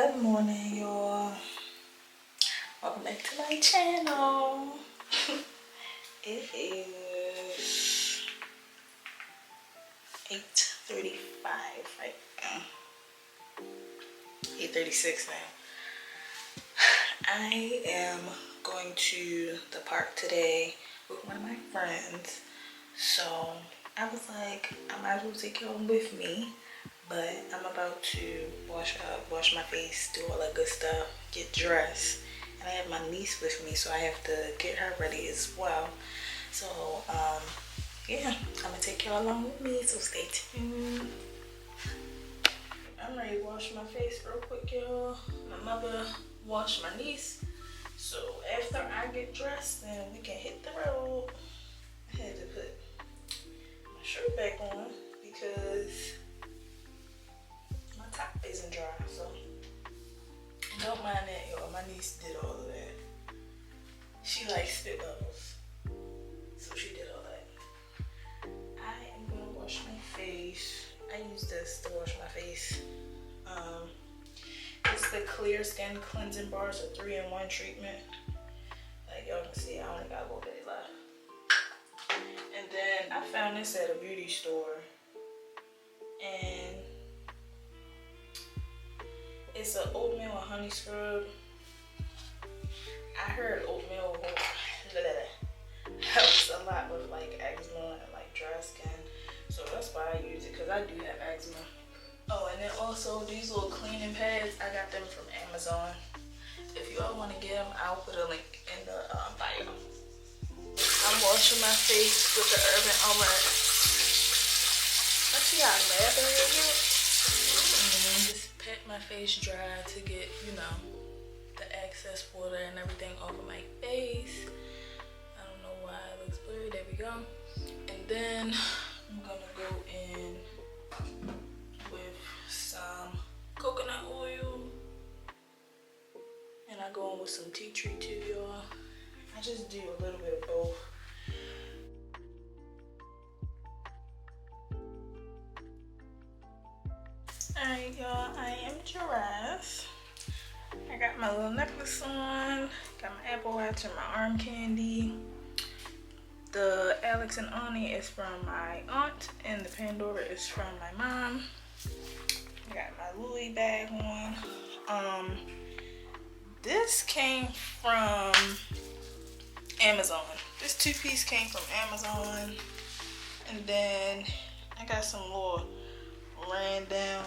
Good morning, y'all. Welcome back to my channel. It is 8:35 right now. 8:36 now. I am going to the park today with one of my friends. So I was like, I might as well take y'all with me. But I'm about to wash up, wash my face, do all that good stuff, get dressed. And I have my niece with me, so I have to get her ready as well. So, yeah, I'm gonna take y'all along with me, so stay tuned. I'm ready to wash my face real quick, y'all. My mother washed my niece. So after I get dressed, then we can hit the road. I had to put my shirt back on because top isn't dry, so don't mind that, y'all. My niece did all of that. She likes spit bubbles, so she did all that. I am gonna wash my face. I use this to wash my face. It's the Clear Skin Cleansing Bars, a 3-in-1 treatment. Like y'all can see, I only got a little bit left. And then I found this at a beauty store, and it's an oatmeal and honey scrub. I heard oatmeal helps a lot with like eczema and like dry skin. So that's why I use it, because I do have eczema. Oh, and then also these little cleaning pads, I got them from Amazon. If you all want to get them, I'll put a link in the bio. I'm washing my face with the Urban Alert. Let's see how lather it is. Just pat my face dry to get, you know, the excess water and everything off of my face. I don't know why it looks blurry. There we go. And then I'm gonna go in with some coconut oil, and I go in with some tea tree too, y'all. I just do a little bit of both. Alright, y'all, I am dressed. I got my little necklace on, got my Apple Watch and my arm candy. The Alex and Ani is from my aunt, and the Pandora is from my mom. I got my Louis bag on. This came from Amazon. This two-piece came from Amazon, and then I got some little ran down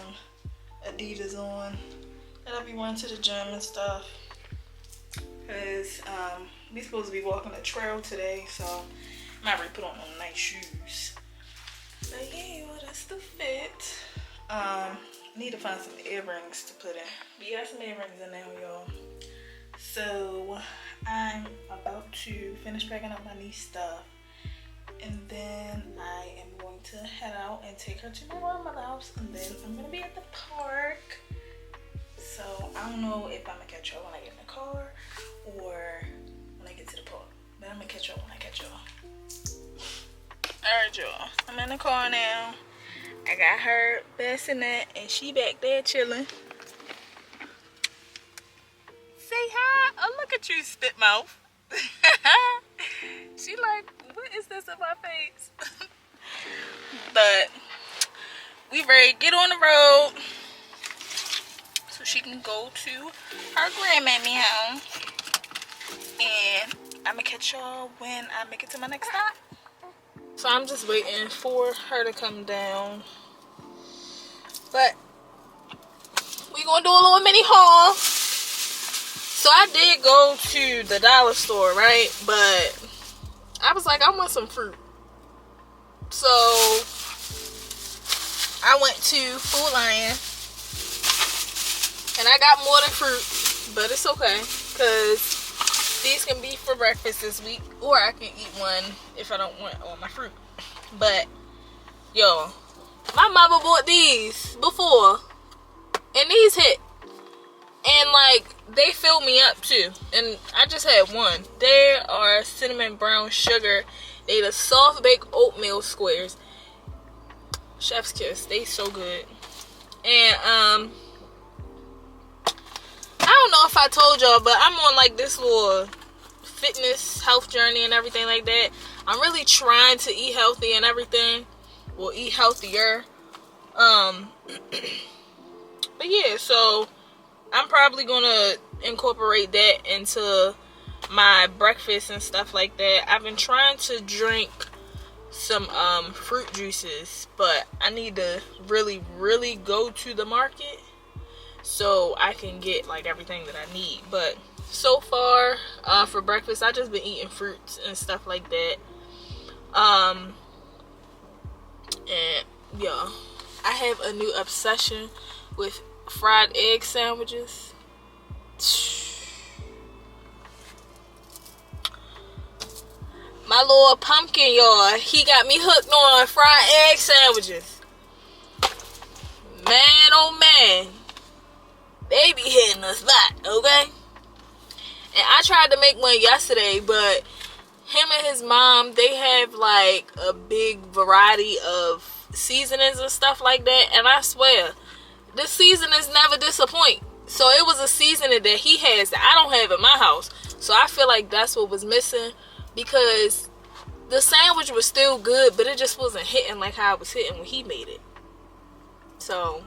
Adidas on that I'll be running to the gym and stuff, because we supposed to be walking the trail today, so I might already put on them nice shoes. But yeah, well, that's the fit. I need to find some earrings to put in. We got some earrings in now, y'all. So I'm about to finish packing up my niece's stuff, and then I am going to head out and take her to my grandmother's house, and then I'm gonna be at the park. So I don't know if I'm gonna catch y'all when I get in the car or when I get to the park, but I'm gonna catch y'all when I catch y'all. Alright, y'all, I'm in the car now. I got her bassinet, and she back there chilling. Say hi. Oh, look at you, spit mouth. She like, what is this in my face? But we ready to get on the road so she can go to her grandmammy house. And I'm gonna catch y'all when I make it to my next stop. So I'm just waiting for her to come down. But we gonna do a little mini haul. So I did go to the dollar store, right? But I was like, I want some fruit. So I went to Food Lion, and I got more than fruit, but it's okay, because these can be for breakfast this week, or I can eat one if I don't want all my fruit. But yo, my mama bought these before, and these hit, and like they filled me up too, and I just had one. They are cinnamon brown sugar. They the soft baked oatmeal squares. Chef's kiss. They so good. And don't know if I told y'all, but I'm on like this little fitness health journey and everything like that. I'm really trying to eat healthy and everything. Well, eat healthier. But yeah, so I'm probably gonna incorporate that into my breakfast and stuff like that. I've been trying to drink some fruit juices, but I need to really go to the market so I can get like everything that I need. But so far for breakfast, I just been eating fruits and stuff like that. And yeah, I have a new obsession with fried egg sandwiches. My little pumpkin, y'all, he got me hooked on fried egg sandwiches. Man, oh man, they be hitting the spot, okay? And I tried to make one yesterday, but him and his mom, they have like a big variety of seasonings and stuff like that. And I swear, this seasonings never disappoint. So it was a seasoning that he has that I don't have at my house. So I feel like that's what was missing, because the sandwich was still good, but it just wasn't hitting like how it was hitting when he made it. So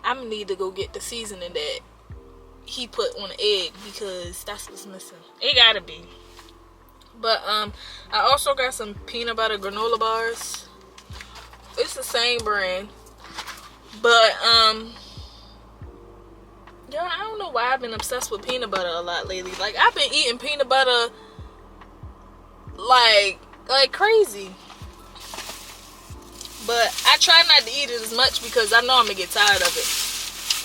I'm gonna need to go get the seasoning that he put on the egg, because that's what's missing. It gotta be. But I also got some peanut butter granola bars. It's the same brand, but yeah, I don't know why I've been obsessed with peanut butter a lot lately. Like, I've been eating peanut butter like crazy, but I try not to eat it as much because I know I'm gonna get tired of it.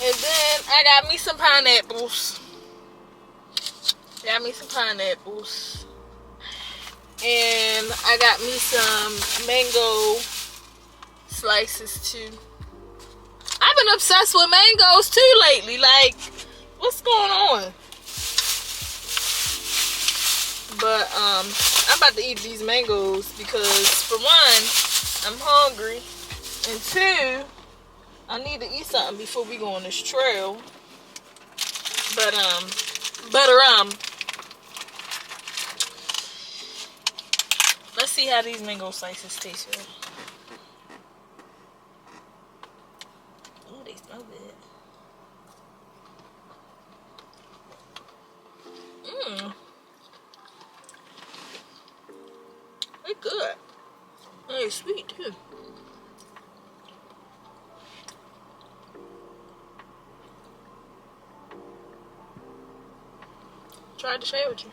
And then I got me some pineapples. And I got me some mango slices too. I've been obsessed with mangoes too lately. Like, what's going on? But I'm about to eat these mangoes because, for one, I'm hungry, and two, I need to eat something before we go on this trail. But let's see how these mango slices taste. Ooh, they smell good. They're good. They're sweet too. Tried to share with you.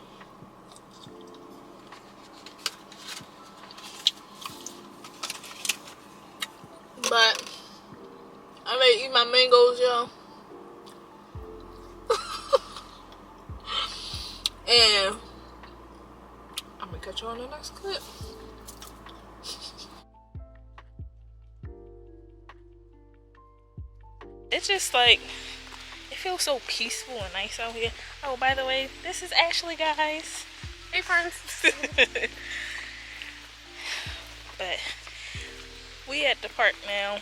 But I may eat my mangoes, y'all. And I'm gonna catch you on the next clip. It's just like, it feels so peaceful and nice out here. Oh, by the way, this is Ashley, guys. Hey, friends. But we at the park now.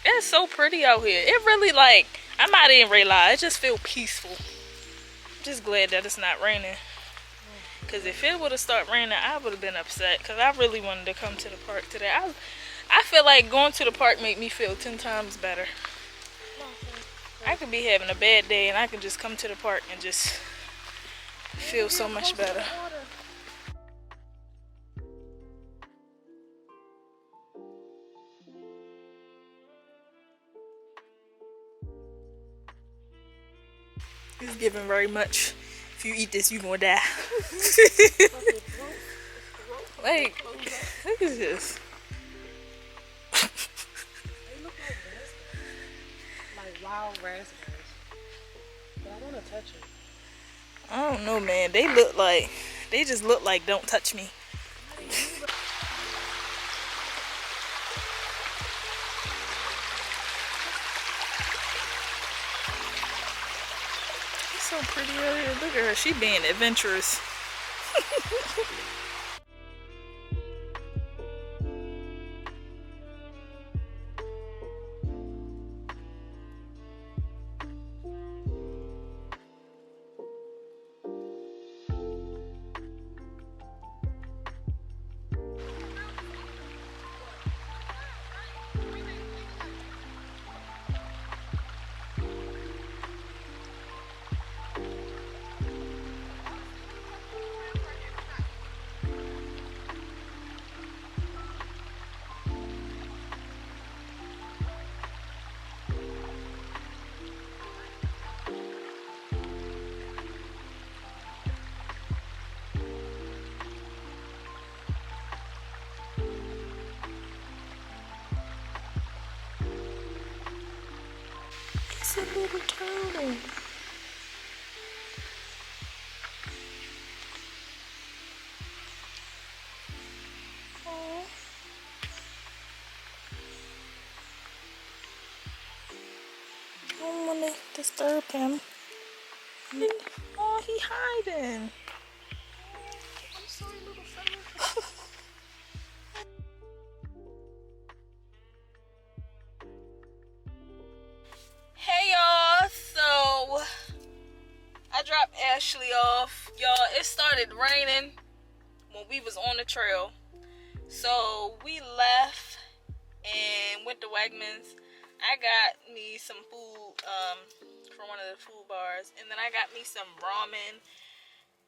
It's so pretty out here. It really, like, I'm not even really lie. It just feels peaceful. I'm just glad that it's not raining. Because if it would have started raining, I would have been upset. Because I really wanted to come to the park today. I feel like going to the park made me feel 10 times better. I could be having a bad day and I can just come to the park and just feel so much better. It's giving very much. If you eat this, you're gonna die. Like, look at this. Wild raspberries, but I want to touch it. I don't know, man. They just look like don't touch me. She's so pretty out here. Look at her. She being adventurous. little turtle. Oh. I don't want to disturb him. Oh, he hiding. I'm sorry, little fella. Hey y'all, so I dropped Ashley off. Y'all, it started raining when we was on the trail. So we left and went to Wegmans. I got me some food from one of the food bars, and then I got me some ramen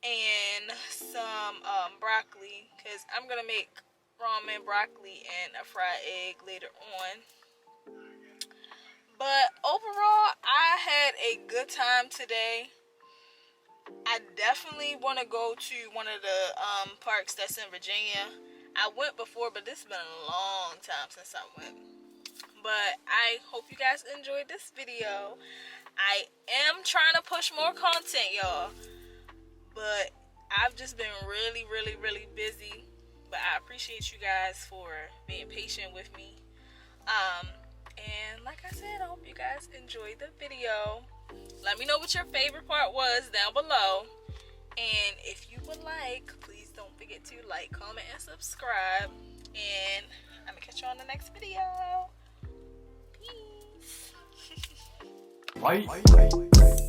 and some broccoli, because I'm gonna make ramen, broccoli, and a fried egg later on. But overall, I had a good time today. I definitely want to go to one of the parks that's in Virginia. I went before, but this has been a long time since I went. But I hope you guys enjoyed this video. I am trying to push more content, y'all. But I've just been really busy. But I appreciate you guys for being patient with me. And like I said, I hope you guys enjoyed the video. Let me know what your favorite part was down below. And if you would like, please don't forget to like, comment, and subscribe. And I'm gonna catch you on the next video. Peace. Bye.